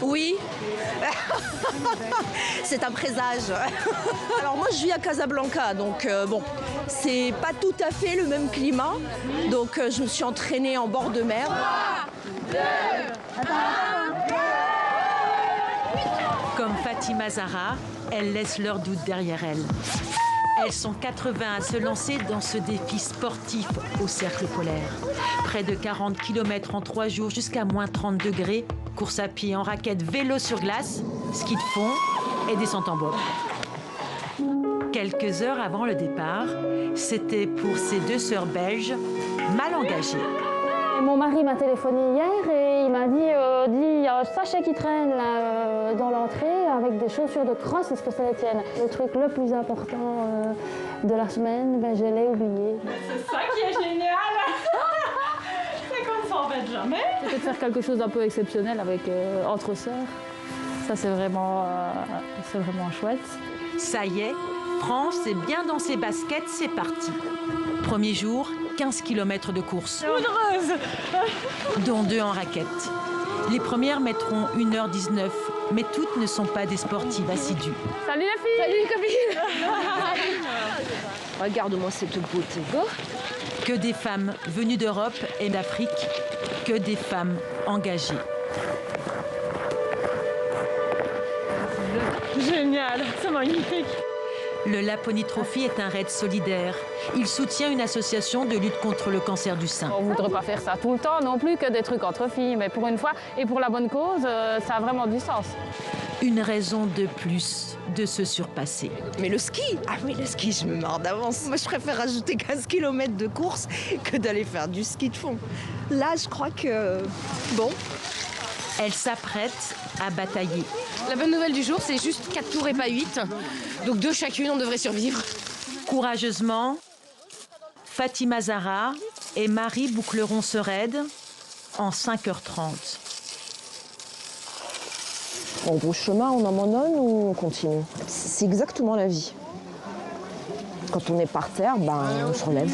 Oui, c'est un présage. Alors moi je vis à Casablanca, donc bon, c'est pas tout à fait le même climat. Donc je me suis entraînée en bord de mer. Comme Fatima Zahra, elles laissent leurs doutes derrière elles. Elles sont 80 à se lancer dans ce défi sportif au cercle polaire. Près de 40 km en 3 jours jusqu'à moins 30 degrés, course à pied, en raquette, vélo sur glace, ski de fond et descente en bob. Quelques heures avant le départ, c'était pour ces deux sœurs belges mal engagées. Mon mari m'a téléphoné hier et il m'a dit il y a un sachet qui traîne là, dans l'entrée avec des chaussures de cross, est-ce que c'est les tiennes? Le truc le plus important de la semaine, ben, je l'ai oublié. C'est ça qui est génial. C'est comme ça en fait jamais. Peut-être faire quelque chose d'un peu exceptionnel avec entre sœurs. Ça c'est vraiment chouette. Ça y est, France est bien dans ses baskets, c'est parti. Premier jour, 15 km de course, dont 2 en raquette. Les premières mettront 1h19, mais toutes ne sont pas des sportives assidues. Salut les filles! Salut les copines! Regarde-moi cette beauté. Que des femmes venues d'Europe et d'Afrique, que des femmes engagées. Génial, c'est magnifique. Le Laponi Trophy est un raid solidaire. Il soutient une association de lutte contre le cancer du sein. On ne voudrait pas faire ça tout le temps non plus, que des trucs entre filles, mais pour une fois et pour la bonne cause, ça a vraiment du sens. Une raison de plus de se surpasser. Mais le ski, ah oui le ski, je me mords d'avance. Moi je préfère rajouter 15 km de course que d'aller faire du ski de fond. Là je crois que, bon. Elle s'apprête à batailler. La bonne nouvelle du jour, c'est juste 4 tours et pas 8. Donc 2 chacune, on devrait survivre. Courageusement, Fatima Zahra et Marie boucleront ce raid en 5h30. On bouge chemin, on abandonne ou on continue? C'est exactement la vie. Quand on est par terre, ben, on se relève.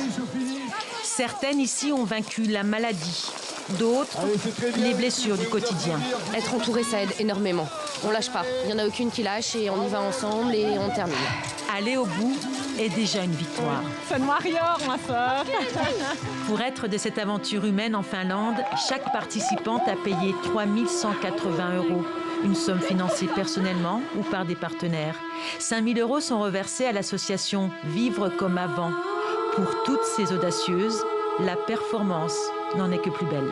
Certaines ici ont vaincu la maladie, d'autres les blessures du quotidien. Être entouré, ça aide énormément. On lâche pas. Il n'y en a aucune qui lâche et on y va ensemble et on termine. Aller au bout est déjà une victoire. C'est de Marior, ma soeur. Pour être de cette aventure humaine en Finlande, chaque participante a payé 3 180 €. Une somme financée personnellement ou par des partenaires. 5 000 € sont reversés à l'association Vivre comme avant. Pour toutes ces audacieuses, la performance n'en est que plus belle.